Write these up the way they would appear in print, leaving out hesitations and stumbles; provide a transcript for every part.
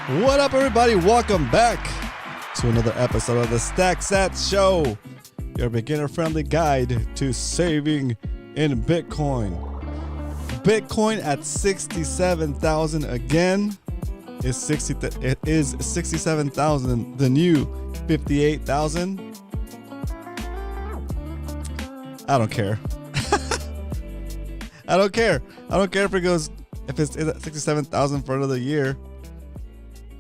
What up, everybody? Welcome back to another episode of the Stack Sats Show, your beginner-friendly guide to saving in Bitcoin. Bitcoin at 67,000 again. It is 67,000, the new 58,000. I don't care. I don't care. I don't care if it's at 67,000 for another year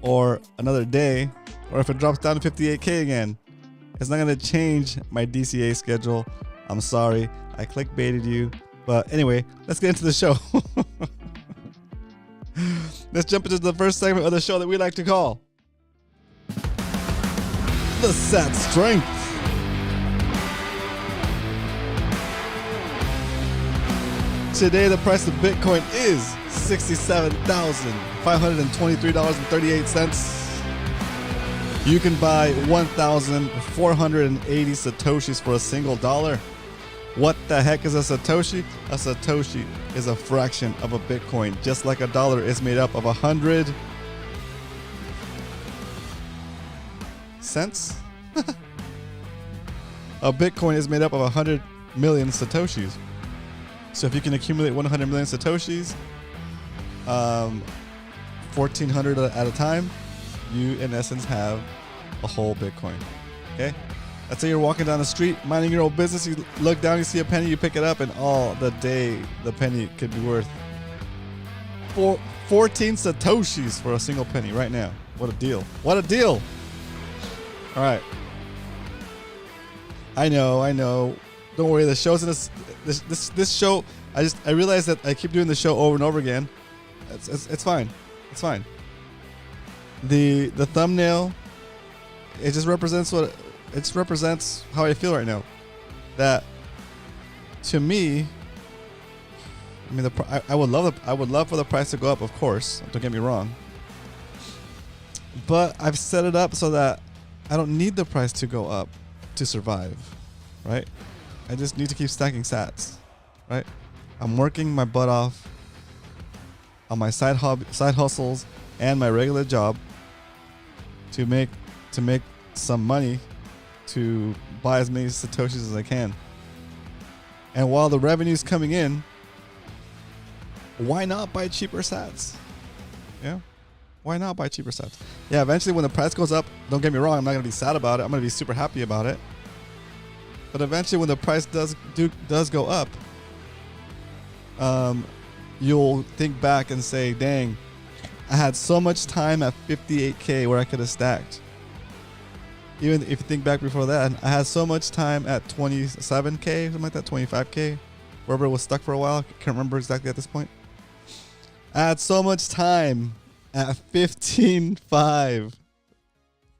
or another day, or if it drops down to 58K again. It's not going to change my DCA schedule. I'm sorry. I clickbaited you. But anyway, let's get into the show. Let's jump into the first segment of the show that we like to call The Sat Strength. Today, the price of Bitcoin is $67,523.38. You can buy 1,480 Satoshis for a single dollar. What the heck is a Satoshi? A Satoshi is a fraction of a Bitcoin, just like a dollar is made up of 100 cents. A Bitcoin is made up of 100 million Satoshis. So if you can accumulate 100 million Satoshis, 1,400 at a time, you in essence have a whole Bitcoin. Okay? Let's say you're walking down the street, minding your own business, you look down, you see a penny, you pick it up, and all the day the penny could be worth 14 Satoshis for a single penny right now. What a deal. What a deal. All right. I know. Don't worry, the show's in this show. I realize that I keep doing the show over and over again. It's fine. It's fine. The thumbnail, it just represents how I feel right now. That to me, I mean, I would love for the price to go up, of course. Don't get me wrong. But I've set it up so that I don't need the price to go up to survive, right? I just need to keep stacking sats, right? I'm working my butt off on my side hustles and my regular job to make some money to buy as many Satoshis as I can. And while the revenue's coming in, why not buy cheaper sats? Yeah? Why not buy cheaper sats? Yeah, eventually when the price goes up, don't get me wrong, I'm not going to be sad about it. I'm going to be super happy about it. But eventually when the price does go up, you'll think back and say, dang, I had so much time at 58K where I could have stacked. Even if you think back before that, I had so much time at 27K, something like that, 25K, wherever it was stuck for a while. I can't remember exactly at this point. I had so much time at 15.5,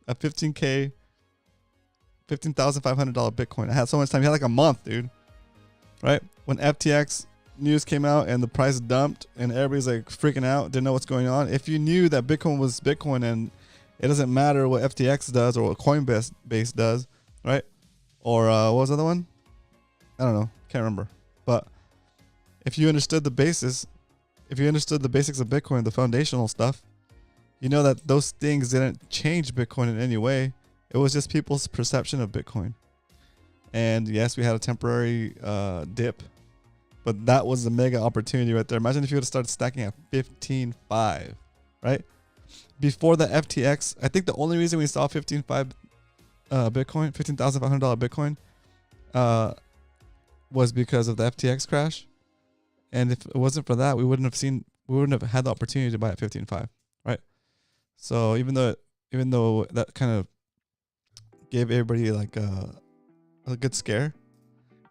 at 15K, $15,500 Bitcoin. I had so much time. You had like a month, dude. Right? When FTX news came out and the price dumped and everybody's like freaking out, didn't know what's going on. If you knew that Bitcoin was Bitcoin and it doesn't matter what FTX does or what Coinbase does, right? Or what was the other one? I don't know. Can't remember. But if you understood the basics of Bitcoin, the foundational stuff, you know that those things didn't change Bitcoin in any way. It was just people's perception of Bitcoin. And yes, we had a temporary dip, but that was a mega opportunity right there. Imagine if you would have started stacking at 15.5, right? Before the FTX, I think the only reason we saw 15.5 Bitcoin, $15,500 Bitcoin, was because of the FTX crash. And if it wasn't for that, we wouldn't have had the opportunity to buy at 15.5, right? So even though that kind of gave everybody like a good scare,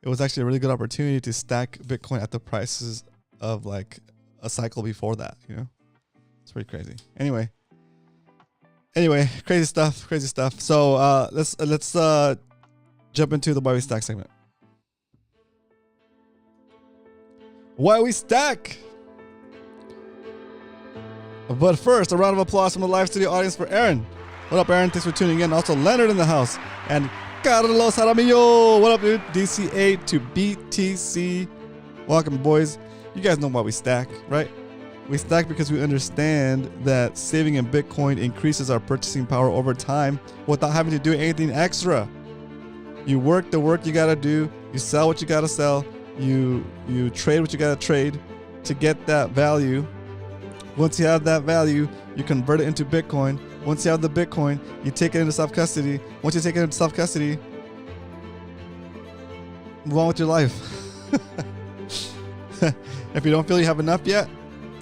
it was actually a really good opportunity to stack Bitcoin at the prices of like a cycle before that, you know? It's pretty crazy. Anyway, crazy stuff. So let's jump into the Why We Stack segment. Why We Stack. But first, a round of applause from the live studio audience for Aaron. What up, Aaron? Thanks for tuning in. Also, Leonard in the house. And Carlos Jaramillo. What up, dude? DCA to BTC. Welcome, boys. You guys know why we stack, right? We stack because we understand that saving in Bitcoin increases our purchasing power over time without having to do anything extra. You work the work you gotta do, you sell what you gotta sell, you trade what you gotta trade to get that value. Once you have that value, you convert it into Bitcoin. Once you have the Bitcoin, you take it into self-custody. Once you take it into self-custody, move on with your life. If you don't feel you have enough yet,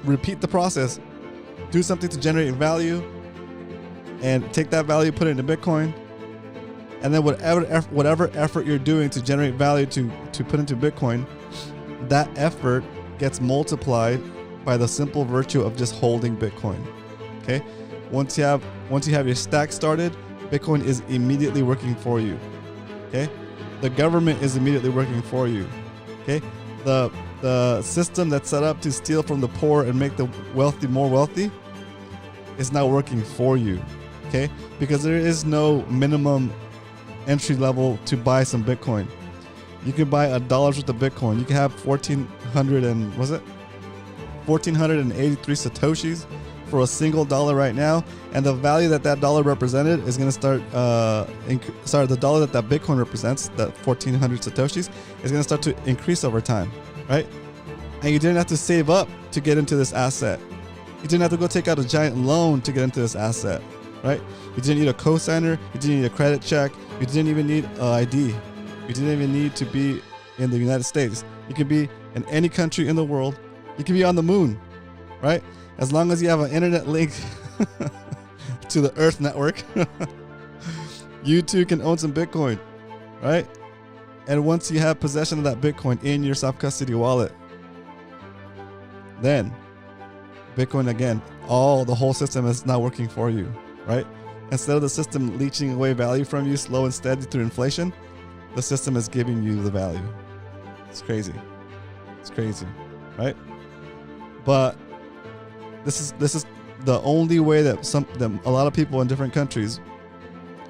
repeat the process. Do something to generate value and take that value, put it into Bitcoin. And then whatever effort you're doing to generate value to put into Bitcoin, that effort gets multiplied by the simple virtue of just holding Bitcoin. Okay? Once you have your stack started, Bitcoin is immediately working for you. Okay? The government is immediately working for you. Okay? The system that's set up to steal from the poor and make the wealthy more wealthy is now working for you. Okay? Because there is no minimum entry level to buy some Bitcoin. You can buy $1 worth of Bitcoin. You can have 1,483 Satoshis for a single dollar right now, and the value that dollar represented is going to start. The dollar that Bitcoin represents, that 1,400 Satoshis, is going to start to increase over time, right? And you didn't have to save up to get into this asset. You didn't have to go take out a giant loan to get into this asset, right? You didn't need a cosigner. You didn't need a credit check. You didn't even need an ID. You didn't even need to be in the United States. You can be in any country in the world. You can be on the moon, right? As long as you have an internet link to the Earth network, you too can own some Bitcoin, right? And once you have possession of that Bitcoin in your self-custody wallet, then Bitcoin again, the whole system is now working for you, right? Instead of the system leeching away value from you slow and steady through inflation, the system is giving you the value. It's crazy. It's crazy, right? But this is the only way that a lot of people in different countries,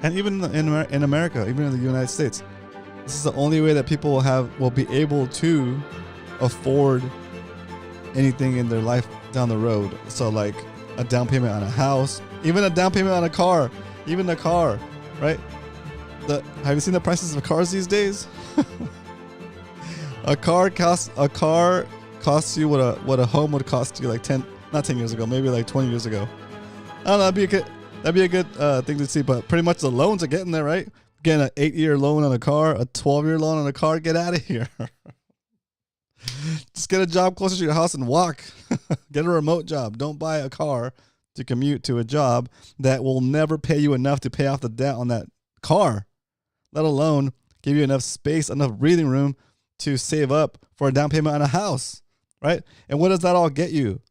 and even in America, even in the United States, this is the only way that people will be able to afford anything in their life down the road. So like a down payment on a house, even a down payment on a car, even a car, right? Have you seen the prices of cars these days? A car costs you what a home would cost you like 10 years ago, maybe like 20 years ago. I don't know, that'd be a good thing to see, but pretty much the loans are getting there, right? Getting an 8-year loan on a car, a 12-year loan on a car, get out of here. Just get a job closer to your house and walk. Get a remote job. Don't buy a car to commute to a job that will never pay you enough to pay off the debt on that car, let alone give you enough space, enough breathing room to save up for a down payment on a house, right? And what does that all get you?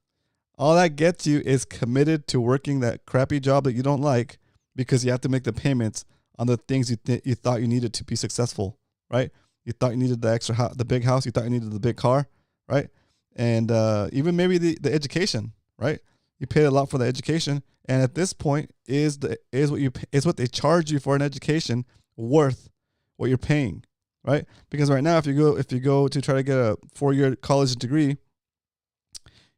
All that gets you is committed to working that crappy job that you don't like because you have to make the payments on the things you thought you needed to be successful, right? You thought you needed the big house. You thought you needed the big car, right? And even maybe the education, right? You paid a lot for the education, and at this point, is what they charge you for an education worth what you're paying, right? Because right now, if you go to try to get a 4-year college degree,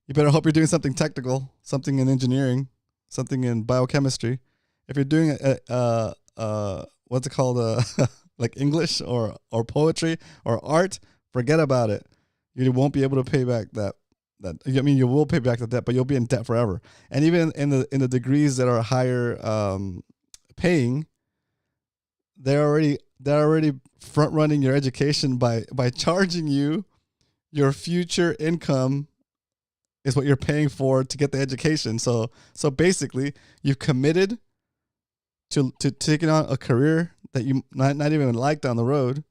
you better hope you're doing something technical, something in engineering, something in biochemistry. If you're doing what's it called, like English or poetry or art, forget about it. You won't be able to pay back that. I mean, you will pay back the debt, but you'll be in debt forever. And even in the degrees that are higher paying, they're already front running your education by charging you your future income is what you're paying for to get the education. So basically, you've committed to taking on a career that you not even like down the road,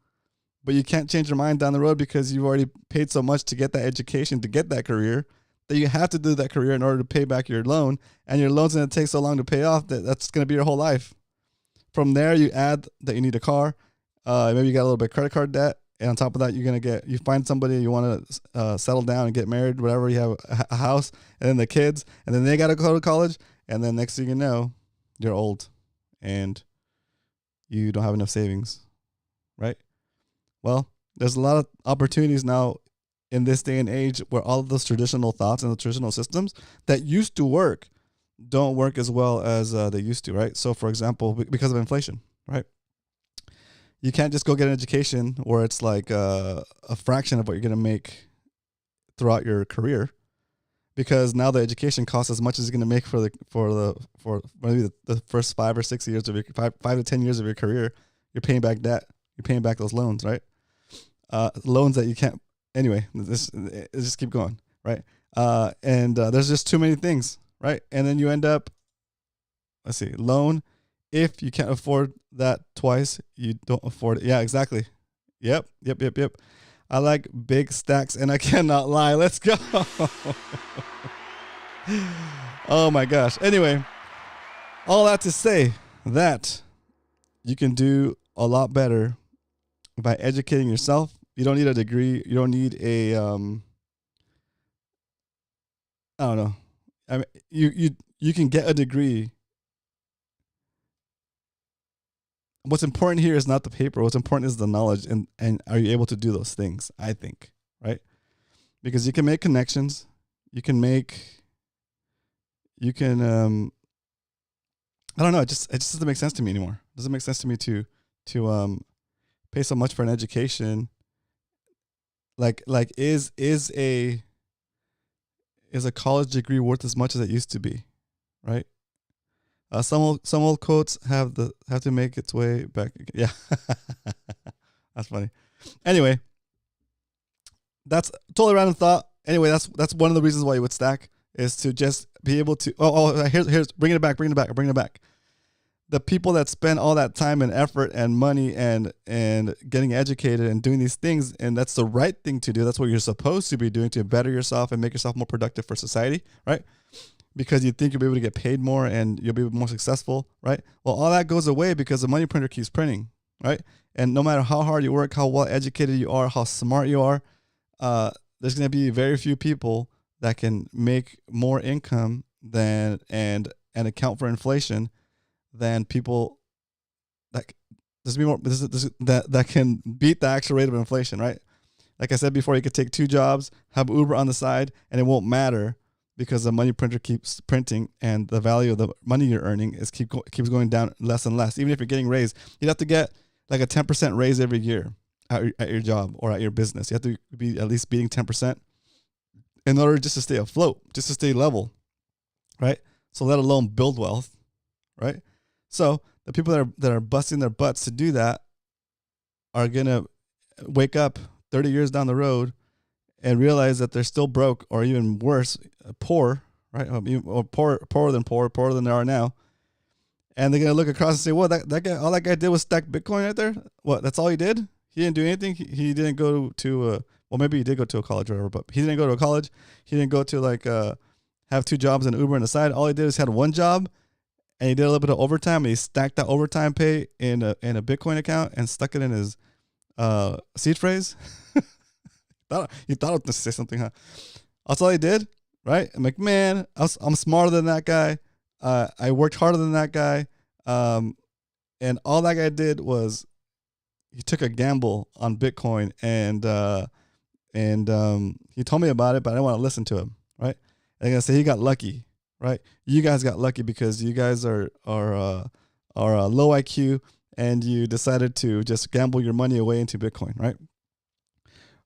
but you can't change your mind down the road because you've already paid so much to get that education, to get that career, that you have to do that career in order to pay back your loan. And your loan's going to take so long to pay off that's going to be your whole life. From there, you add that you need a car. Maybe you got a little bit of credit card debt. And on top of that, you find somebody you want to settle down and get married, whatever. You have a house, and then the kids, and then they got to go to college. And then next thing you know, you're old and you don't have enough savings, right? Well, there's a lot of opportunities now in this day and age where all of those traditional thoughts and the traditional systems that used to work don't work as well as they used to, right? So, for example, because of inflation, right? You can't just go get an education where it's like a fraction of what you're going to make throughout your career, because now the education costs as much as you're going to make for maybe the first 5 or 6 years of your 5 to 10 years of your career. You're paying back debt. You're paying back those loans, right? Loans that you can't. Anyway, just keep going, right? And there's just too many things, right? And then you end up, let's see, loan. If you can't afford that twice, you don't afford it. Yeah, exactly. Yep. I like big stacks, and I cannot lie. Let's go. Oh my gosh. Anyway, all that to say that you can do a lot better by educating yourself. You don't need a degree. You don't need a I don't know. I mean, you can get a degree. What's important here is not the paper. What's important is the knowledge, and are you able to do those things? I think, right? Because you can make connections. You can I don't know. It just doesn't make sense to me anymore. It doesn't make sense to me to pay so much for an education. Like is a college degree worth as much as it used to be, right? Some old quotes have to make its way back. Yeah, that's funny. Anyway, that's totally random thought. Anyway, that's one of the reasons why you would stack, is to just be able to. Here's bringing it back. The people that spend all that time and effort and money and getting educated and doing these things, and that's the right thing to do. That's what you're supposed to be doing to better yourself and make yourself more productive for society, right? Because you think you'll be able to get paid more and you'll be more successful, right? Well, all that goes away because the money printer keeps printing, right? And no matter how hard you work, how well educated you are, how smart you are, there's going to be very few people that can make more income than and account for inflation than people that that can beat the actual rate of inflation, right? Like I said before, you could take 2 jobs, have Uber on the side, and it won't matter, because the money printer keeps printing and the value of the money you're earning keeps going down less and less. Even if you're getting raised, you'd have to get like a 10% raise every year at your job or at your business. You have to be at least beating 10% in order just to stay afloat, just to stay level, right? So let alone build wealth, right? So the people that are busting their butts to do that are going to wake up 30 years down the road and realize that they're still broke, or even worse, poor, right? Or poorer than they are now. And they're going to look across and say, well, that guy, all that guy did was stack Bitcoin right there. What, that's all he did? He didn't do anything. He didn't go to, well, maybe he did go to a college or whatever, but he didn't go to a college. He didn't go to have 2 jobs and Uber on the side. All he did is had 1 job, and he did a little bit of overtime, and he stacked that overtime pay in a Bitcoin account and stuck it in his seed phrase. You thought I was going to say something, huh? That's all he did, right? I'm like, man, I'm smarter than that guy. I worked harder than that guy. And all that guy did was he took a gamble on Bitcoin, and he told me about it, but I didn't want to listen to him, right? And I'm going to say he got lucky, right? You guys got lucky because you guys are low IQ, and you decided to just gamble your money away into Bitcoin, right?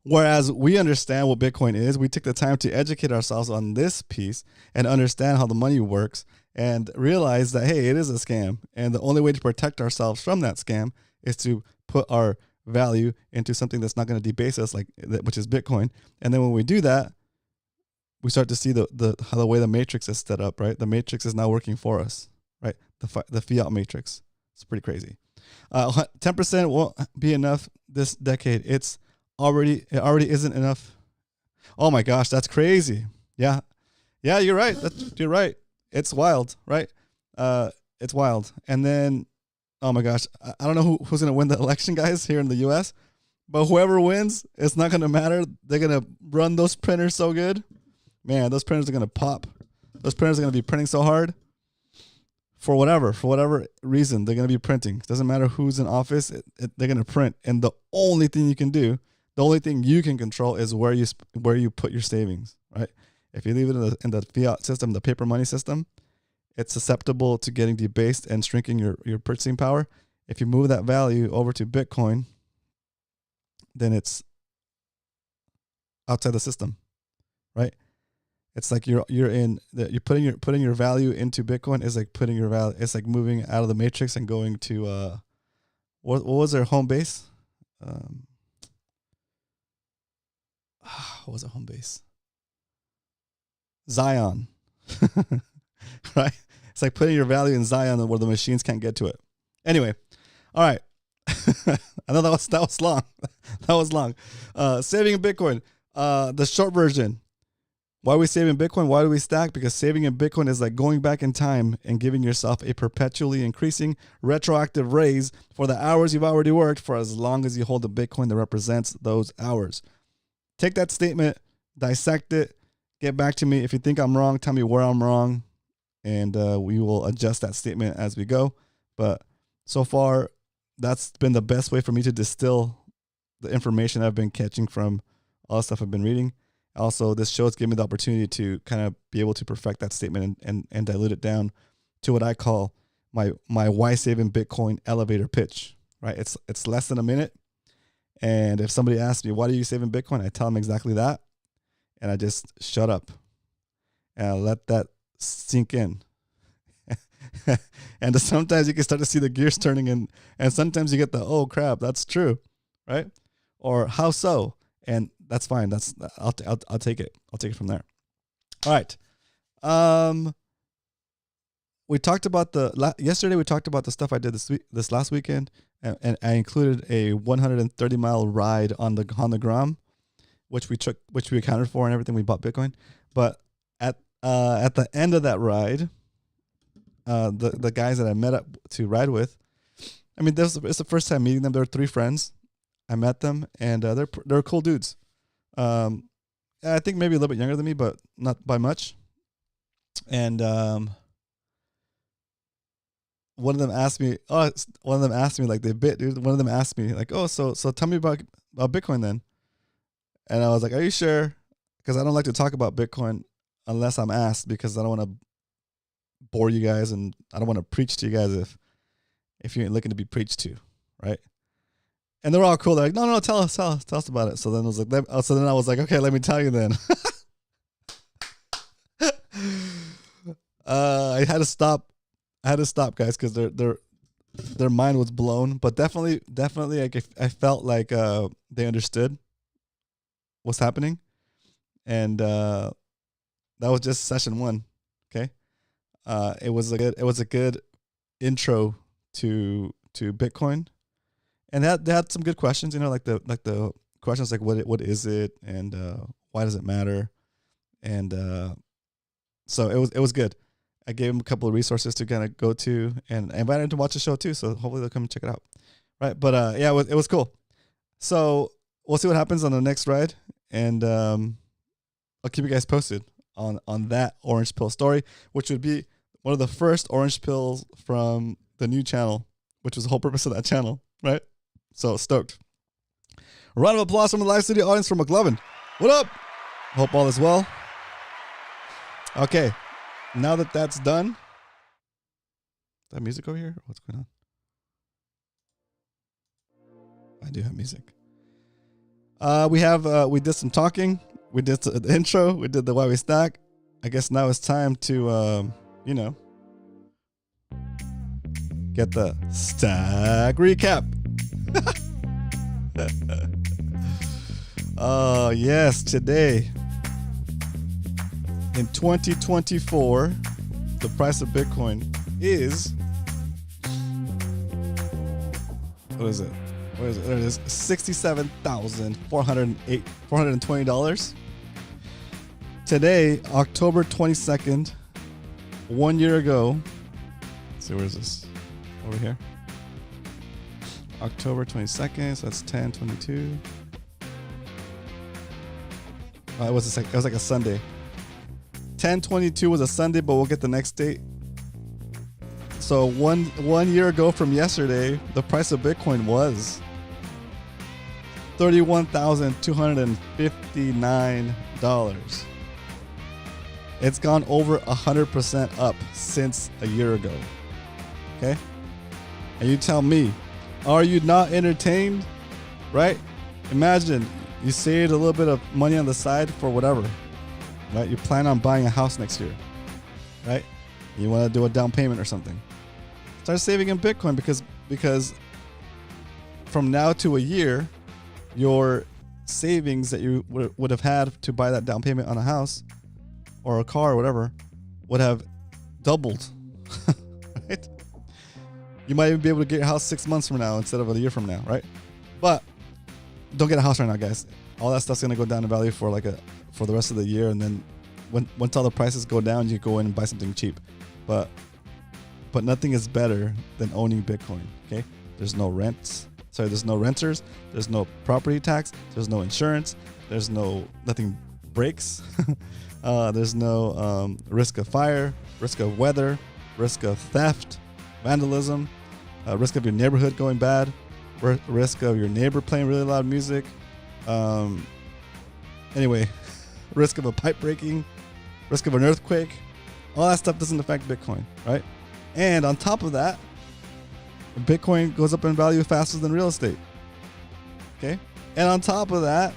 Whereas we understand what Bitcoin is, we took the time to educate ourselves on this piece and understand how the money works and realize that, hey, it is a scam. And the only way to protect ourselves from that scam is to put our value into something that's not going to debase us, which is Bitcoin. And then when we do that, we start to see how the way the matrix is set up, right? The matrix is now working for us, right? The fiat matrix. It's pretty crazy. 10% won't be enough this decade. It already isn't enough. Oh my gosh, that's crazy. Yeah, you're right. You're right. It's wild, right? It's wild. And then, oh my gosh, I don't know who's gonna win the election, guys, here in the U.S. But whoever wins, it's not gonna matter. They're gonna run those printers so good, man. Those printers are gonna pop. Those printers are gonna be printing so hard. For whatever reason, they're gonna be printing. It doesn't matter who's in office. They're gonna print. And the only thing you can do The only thing you can control is where you put your savings, right? If you leave it in the fiat system, the paper money system, it's susceptible to getting debased and shrinking your purchasing power. If you move that value over to Bitcoin, then it's outside the system, right? It's like you're putting your value into Bitcoin is like putting your value. It's like moving out of the matrix and going to what was their home base? What was their home base? Zion, right? It's like putting your value in Zion where the machines can't get to it. Anyway, all right. I know that was long. That was long. Saving in Bitcoin. The short version. Why are we saving Bitcoin? Why do we stack? Because saving in Bitcoin is like going back in time and giving yourself a perpetually increasing retroactive raise for the hours you've already worked for as long as you hold the Bitcoin that represents those hours. Take that statement, dissect it, get back to me. If you think I'm wrong, tell me where I'm wrong, and we will adjust that statement as we go. But so far, that's been the best way for me to distill the information I've been catching from all the stuff I've been reading. Also, this show has given me the opportunity to kind of be able to perfect that statement and dilute it down to what I call my why saving Bitcoin elevator pitch, right? It's less than a minute. And if somebody asks me, why do you save in Bitcoin? I tell them exactly that. And I just shut up and I let that sink in. And sometimes you can start to see the gears turning and sometimes you get the, oh crap, that's true, right? Or how so? And that's fine. I'll take it. I'll take it from there. All right. We talked about yesterday. We talked about the stuff I did this last weekend, and I included a 130-mile ride on the Gram, which we accounted for and everything. We bought Bitcoin, but at the end of that ride, the guys that I met up to ride with, I mean, it's the first time meeting them. There were 3 friends. I met them, and they're cool dudes. I think maybe a little bit younger than me, but not by much. And one of them asked me like they bit, dude. One of them asked me like, oh, so tell me about Bitcoin then. And I was like, are you sure? Because I don't like to talk about Bitcoin unless I'm asked, because I don't want to bore you guys and I don't want to preach to you guys if you ain't looking to be preached to, right? And they're all cool. They're like, no, tell us about it. So then I was like, okay, let me tell you then. I had to stop, guys, because their mind was blown. But definitely, like I felt like they understood what's happening, and that was just session 1. Okay, it was a good intro to Bitcoin. And they had some good questions, like the questions like what is it and why does it matter, and so it was good. I gave them a couple of resources to kind of go to, and I invited them to watch the show too. So hopefully they'll come and check it out, right? But yeah, it was cool. So we'll see what happens on the next ride, and I'll keep you guys posted on that orange pill story, which would be one of the first orange pills from the new channel, which was the whole purpose of that channel, right? So stoked. A round of applause from the live studio audience from McLovin. What up? Hope all is well. Okay. Now that's done. Is that music over here? What's going on? I do have music. We did some talking. We did the intro. We did the why we stack. I guess now it's time to, get the stack recap. Oh, yes. Today, in 2024, the price of Bitcoin is, what is it? There it is, $67,420. Today, October 22nd, 1 year ago. Let's see, where is this? Over here. October 22nd, so that's 10/22. It was like a Sunday. 10/22 was a Sunday, but we'll get the next date. So one year ago from yesterday, the price of Bitcoin was $31,259. It's gone over 100% up since a year ago. Okay? And you tell me, are you not entertained? Right? Imagine you saved a little bit of money on the side for whatever. Right? You plan on buying a house next year. Right? You want to do a down payment or something. Start saving in Bitcoin because from now to a year, your savings that you would have had to buy that down payment on a house or a car or whatever would have doubled. Right? You might even be able to get your house 6 months from now instead of a year from now, right? But don't get a house right now, guys. All that stuff's gonna go down in value for the rest of the year, and then once all the prices go down, you go in and buy something cheap. But nothing is better than owning Bitcoin. Okay? There's no rents. Sorry, there's no renters. There's no property tax. There's no insurance. There's nothing breaks. There's no risk of fire, risk of weather, risk of theft, vandalism, risk of your neighborhood going bad, risk of your neighbor playing really loud music. Anyway, risk of a pipe breaking, risk of an earthquake. All that stuff doesn't affect Bitcoin, right? And on top of that, Bitcoin goes up in value faster than real estate. Okay? And on top of that,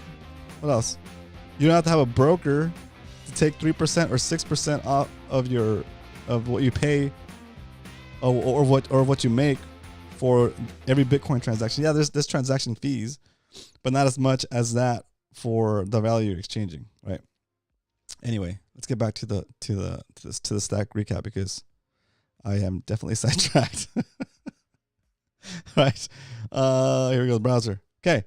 what else? You don't have to have a broker to take 3% or 6% off of what you pay or what you make for every Bitcoin transaction. Yeah, there's transaction fees, but not as much as that for the value you're exchanging, right? Anyway, let's get back to the stack recap because I am definitely sidetracked. Right. Here we go. The browser. Okay.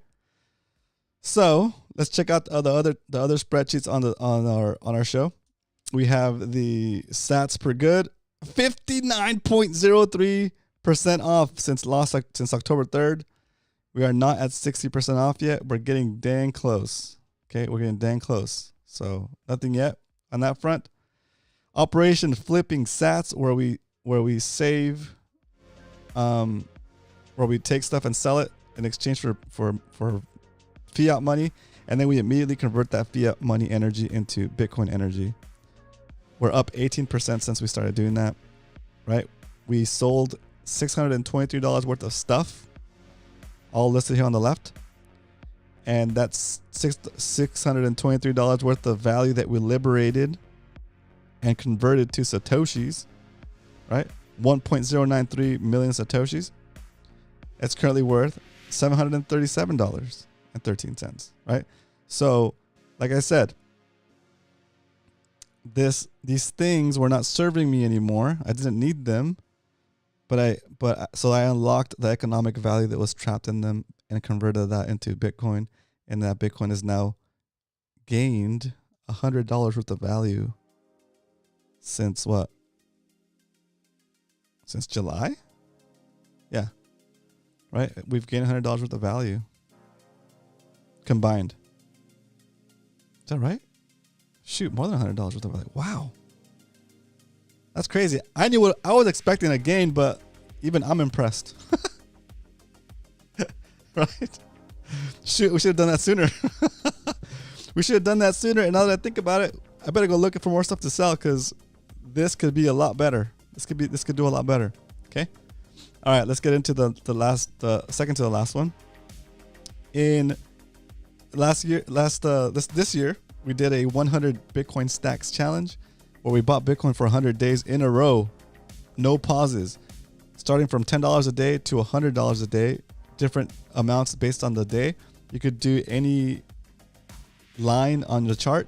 So let's check out the other spreadsheets on our show. We have the sats per good, 59.03% off since October 3rd. We are not at 60% off yet. We're getting dang close. Okay, we're getting dang close. So nothing yet on that front. Operation flipping sats, where we save, where we take stuff and sell it in exchange for fiat money, and then we immediately convert that fiat money energy into Bitcoin energy. We're up 18% since we started doing that, right? We sold $623 worth of stuff, all listed here on the left. And that's $623 worth of value that we liberated and converted to Satoshis, right? 1.093 million Satoshis. It's currently worth $737.13, right? So, like I said, these things were not serving me anymore. I didn't need them, so I unlocked the economic value that was trapped in them and converted that into Bitcoin, and that Bitcoin has now gained $100 worth of value since what? Since July? Yeah. Right? We've gained $100 worth of value combined. Is that right? Shoot, more than $100 worth of value. Wow. That's crazy. I was expecting a gain, but even I'm impressed. Right? Shoot, we should have done that sooner. We should have done that sooner. And now that I think about it, I better go looking for more stuff to sell because this could be a lot better. This could do a lot better. Okay. All right, let's get into the second to the last one. In this year, we did a 100 Bitcoin stacks challenge where we bought Bitcoin for 100 days in a row, no pauses, starting from $10 a day to $100 a day, different amounts based on the day. You could do any line on the chart,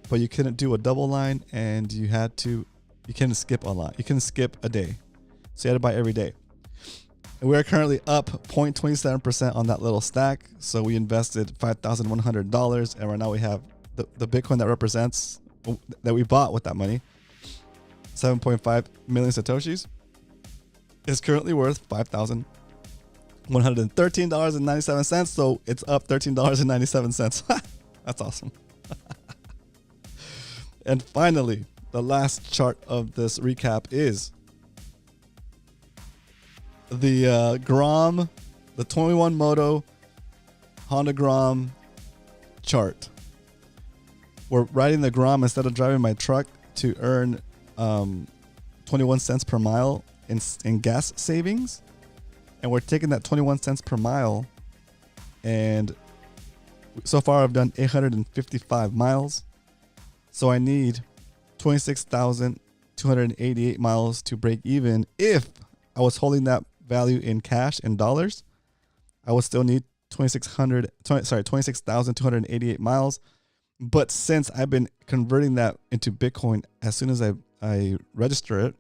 but you couldn't do a double line, and you couldn't skip a line. You couldn't skip a day. So you had to buy every day. And we are currently up 0.27% on that little stack. So we invested $5,100, and right now we have the Bitcoin that represents that we bought with that money, 7.5 million Satoshis, is currently worth $5,113.97. So it's up $13.97. That's awesome. And finally, the last chart of this recap is the Grom, the 21 Moto Honda Grom chart. We're riding the Grom instead of driving my truck to earn 21 cents per mile in gas savings. And we're taking that 21 cents per mile, and so far I've done 855 miles. So I need 26,288 miles to break even. If I was holding that value in cash in dollars, I would still need 26,288 miles. But since I've been converting that into Bitcoin as soon as I register it,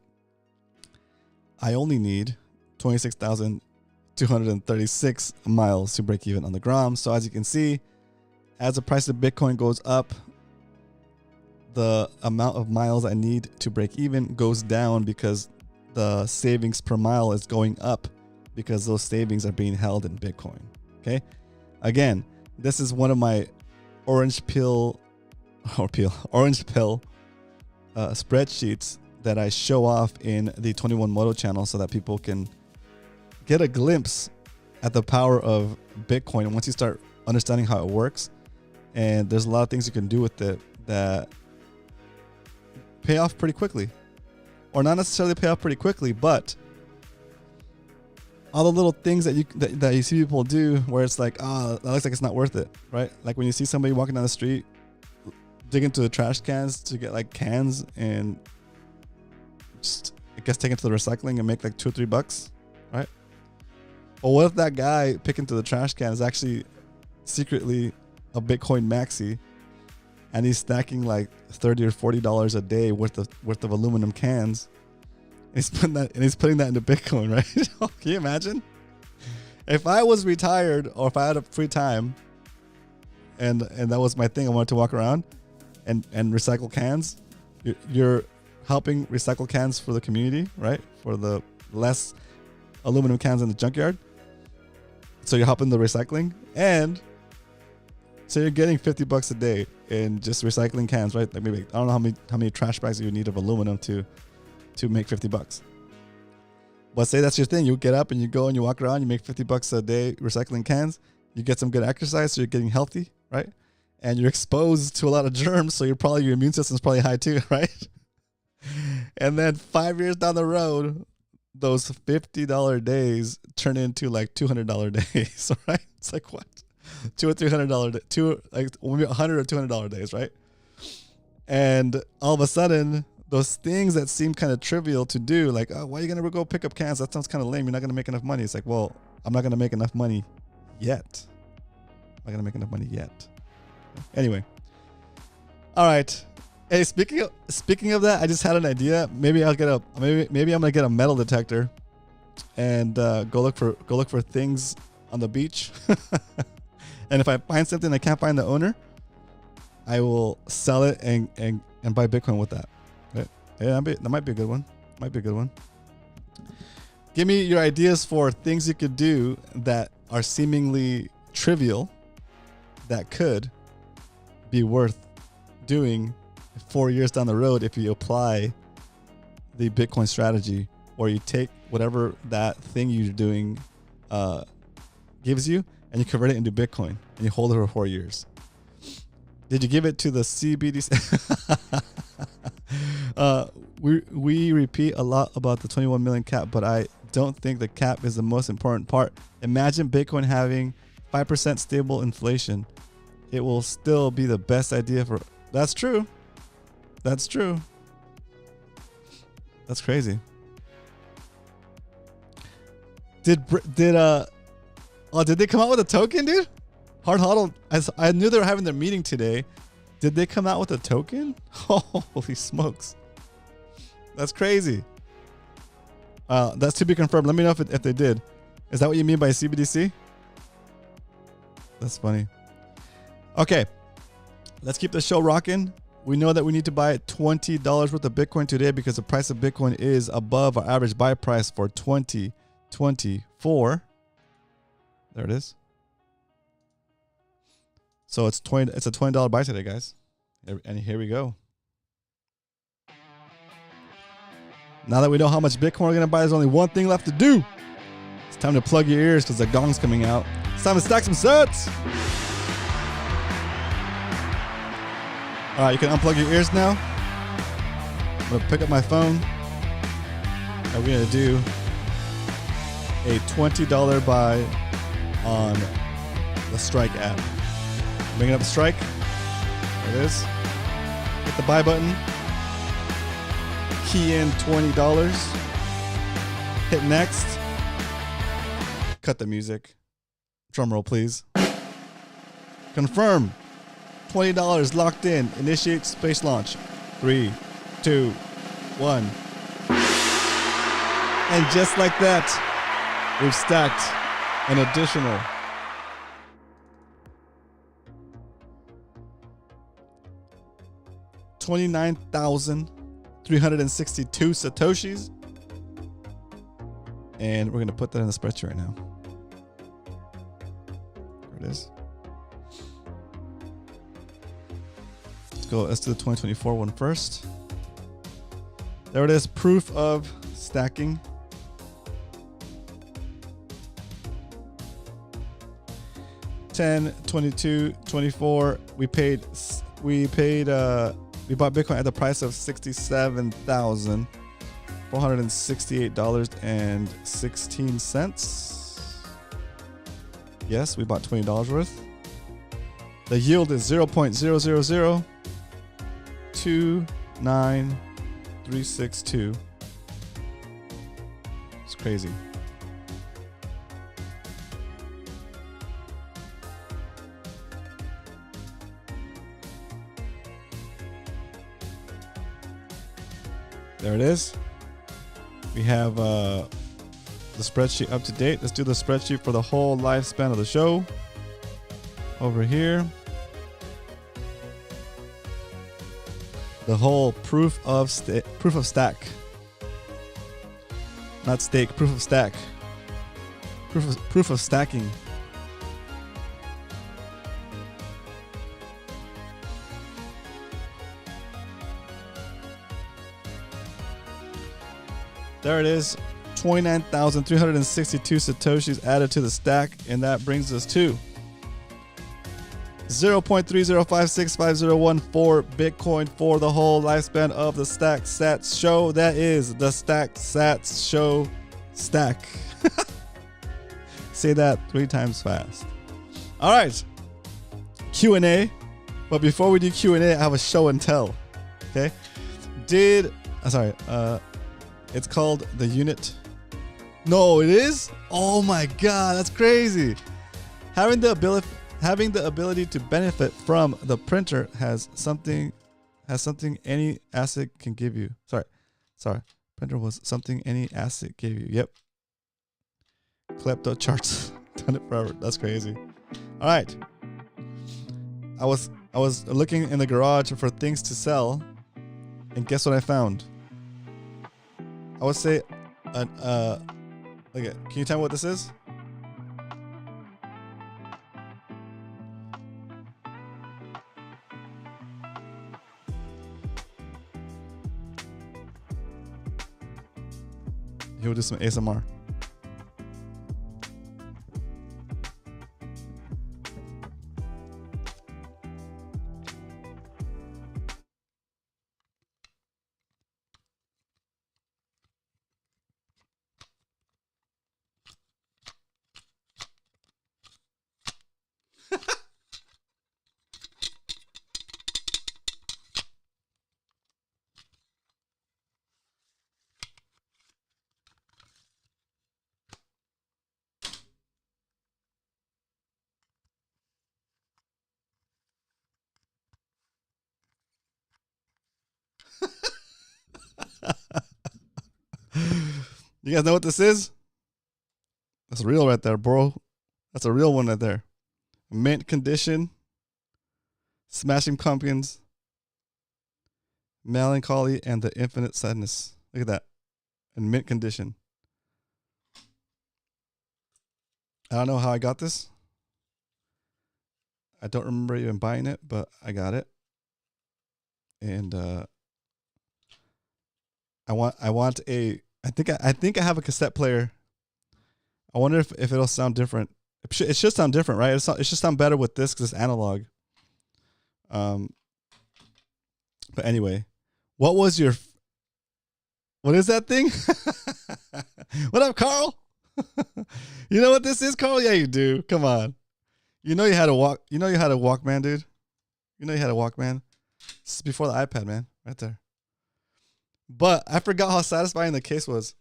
I only need 26,236 miles to break even on the Grom. So as you can see, as the price of Bitcoin goes up, the amount of miles I need to break even goes down because the savings per mile is going up because those savings are being held in Bitcoin. Okay. Again, this is one of my orange pill spreadsheets that I show off in the 21 Moto channel so that people can get a glimpse at the power of Bitcoin. And once you start understanding how it works, and there's a lot of things you can do with it that pay off pretty quickly, or not necessarily pay off pretty quickly, but all the little things that you see people do where it's like, oh, that looks like it's not worth it, right? Like when you see somebody walking down the street, dig into the trash cans to get like cans and just, I guess, take it to the recycling and make like $2 or $3, right? Or what if that guy picking to the trash can is actually secretly a Bitcoin maxi, and he's stacking like $30 or $40 a day worth of aluminum cans. And he's putting that into Bitcoin, right? Can you imagine? If I was retired or if I had a free time and that was my thing, I wanted to walk around and recycle cans. You're helping recycle cans for the community, right? For the less aluminum cans in the junkyard. So you're helping the recycling, and so you're getting $50 a day in just recycling cans, right? Like maybe, I don't know how many trash bags you need of aluminum to make $50. But say that's your thing. You get up and you go and you walk around, you make $50 a day recycling cans. You get some good exercise, so you're getting healthy, right? And you're exposed to a lot of germs, so your immune system's probably high too, right? And then 5 years down the road, those $50 days turn into like $200 days, right? It's like what? $200 or $300, like $100 or $200 days, right? And all of a sudden, those things that seem kind of trivial to do, like, oh, why are you gonna go pick up cans? That sounds kind of lame. You're not gonna make enough money. It's like, well, I'm not gonna make enough money yet. Anyway, all right. Hey, speaking of that, I just had an idea. Maybe I'm gonna get a metal detector and go look for things on the beach. And if I find something I can't find the owner, I will sell it and buy Bitcoin with that. Right? Yeah, that might be a good one. Give me your ideas for things you could do that are seemingly trivial that could be worth doing 4 years down the road if you apply the Bitcoin strategy, or you take whatever that thing you're doing gives you and you convert it into Bitcoin and you hold it for 4 years. Did you give it to the CBDC? We repeat a lot about the 21 million cap, but I don't think the cap is the most important part. Imagine Bitcoin having 5% stable inflation. It will still be the best idea for... That's true. That's crazy. Did they come out with a token, dude? Hard Huddle. I knew they were having their meeting today. Did they come out with a token? Holy smokes. That's crazy. That's to be confirmed. Let me know if they did. Is that what you mean by CBDC? That's funny. Okay. Let's keep the show rocking. We know that we need to buy $20 worth of Bitcoin today because the price of Bitcoin is above our average buy price for 2024. There it is. So it's a $20 buy today, guys. And here we go. Now that we know how much Bitcoin we're going to buy, there's only one thing left to do. It's time to plug your ears because the gong's coming out. It's time to stack some sets. All right, you can unplug your ears now. I'm gonna pick up my phone and we're gonna do a $20 buy on the Strike app. Bringing up Strike. There it is. Hit the buy button. Key in $20. Hit next. Cut the music. Drum roll, please. Confirm. $20 locked in. Initiate space launch. 3, 2, 1. And just like that, we've stacked an additional $29,362 Satoshis. And we're going to put that in the spreadsheet right now. There it is. Let's go. Let's do the 2024 one first. There it is. Proof of stacking. $10, $22, $24. We bought Bitcoin at the price of $67,468.16. Yes, we bought $20 worth. The yield is 0.00029,362. It's crazy. There it is. We have the spreadsheet up to date. Let's do the spreadsheet for the whole lifespan of the show. Over here. The whole proof of stack. Not stake, proof of stack. Proof of stacking. There it is. 29,362 Satoshis added to the stack, and that brings us to 0.30565014 Bitcoin for the whole lifespan of the Stack Sats show. That is the Stack Sats show stack. Say that 3 times fast. All right. Q&A. But before we do Q&A, I have a show and tell. Okay. It's called the unit. No, it is? Oh my God, that's crazy. Having the ability to benefit from the printer has something any asset can give you. Sorry. Printer was something any asset gave you. Yep. Klepto charts. Done it forever. That's crazy. All right. I was looking in the garage for things to sell, and guess what I found? I would say, can you tell me what this is? He'll do some ASMR. You guys know what this is? That's real right there, bro. That's a real one right there. Mint condition. Smashing Pumpkins. Melancholy and the Infinite Sadness. Look at that. In mint condition. I don't know how I got this. I don't remember even buying it, but I got it. And I think I have a cassette player. I wonder if it'll sound different It should sound different, right? It should sound better with this because it's analog. But anyway, what is that thing? What up, Carl? You know what this is, Carl? Yeah, you do. Come on. You know you had a Walkman, dude. You know you had a Walkman. This is before the iPad, man. Right there. But I forgot how satisfying the case was.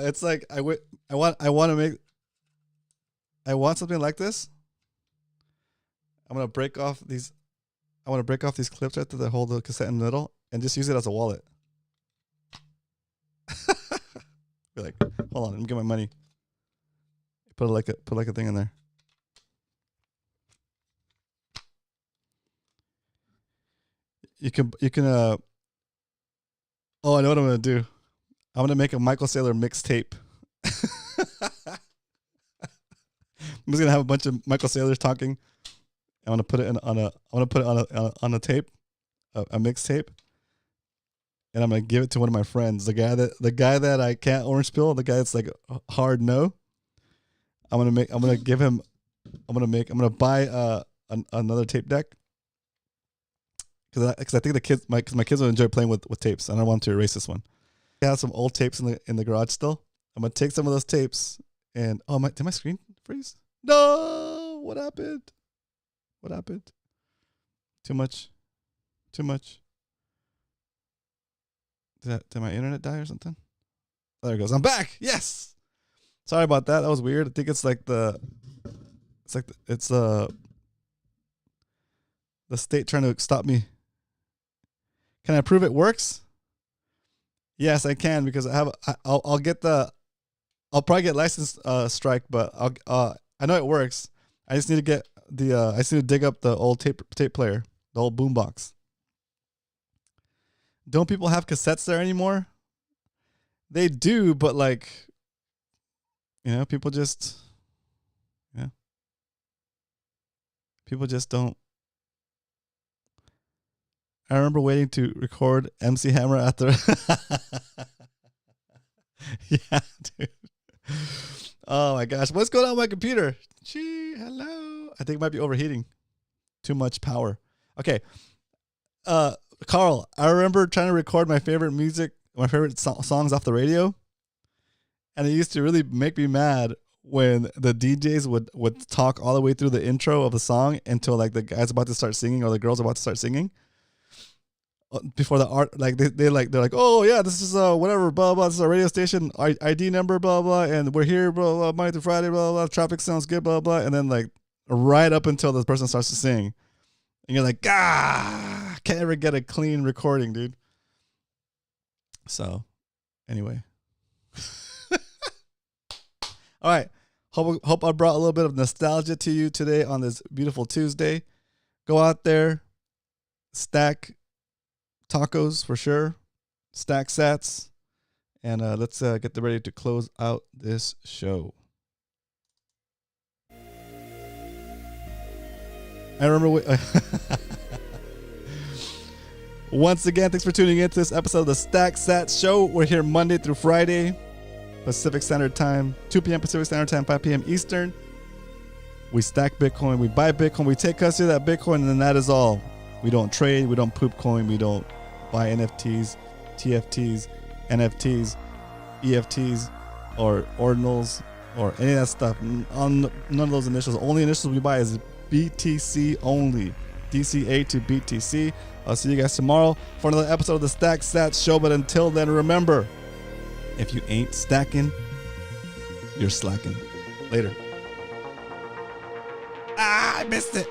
It's like I want something like this. I want to break off these clips right there that hold the cassette in the middle and just use it as a wallet. Be like, hold on, let me get my money. Put like a thing in there. You can oh, I know what I'm gonna do. I'm gonna make a Michael Saylor mixtape. I'm just gonna have a bunch of Michael Saylors talking. I want to put it on a tape, a mixtape, and I'm gonna give it to one of my friends. The guy that I can't orange peel, the guy that's like hard no. I'm gonna buy another tape deck because I think my kids will enjoy playing with tapes, and I don't want to erase this one. I have some old tapes in the garage still. I'm gonna take some of those tapes and did my screen freeze? No, what happened? What happened? Too much. Did my internet die or something? Oh, there it goes. I'm back. Yes. Sorry about that. That was weird. I think it's the state trying to stop me. Can I prove it works? Yes, I can because I'll probably get license strike, but I know it works. I just need to get I just need to dig up the old tape player, the old boombox. Don't people have cassettes there anymore? They do, but like, people just don't. I remember waiting to record MC Hammer at the. Yeah, dude. Oh my gosh, what's going on with my computer? Gee, hello. I think it might be overheating. Too much power. Okay. Carl, I remember trying to record my favorite songs off the radio, and it used to really make me mad when the DJs would talk all the way through the intro of the song until like the guy's about to start singing or the girl's about to start singing. Before the art, like they're like, oh yeah, this is whatever, blah blah. This is our radio station ID number, blah blah, and we're here, blah blah, Monday through Friday, blah blah. Traffic sounds good, blah blah, and then like right up until this person starts to sing, and you're like, can't ever get a clean recording, dude. So, anyway, all right. Hope I brought a little bit of nostalgia to you today on this beautiful Tuesday. Go out there, stack tacos for sure, stack sats, and let's get ready to close out this show. I remember once again, thanks for tuning in to this episode of the Stack Sats Show. We're here Monday through Friday, Pacific Standard Time, 2 p.m. Pacific Standard Time, 5 p.m. Eastern. We stack Bitcoin, we buy Bitcoin, we take custody of that Bitcoin, and then that is all. We don't trade, we don't poop coin, we don't buy NFTs, TFTs, NFTs, EFTs, or ordinals, or any of that stuff. None of those initials. Only initials we buy is BTC only. DCA to BTC. I'll see you guys tomorrow for another episode of the Stack Sats Show. But until then, remember, if you ain't stacking, you're slacking. Later. I missed it.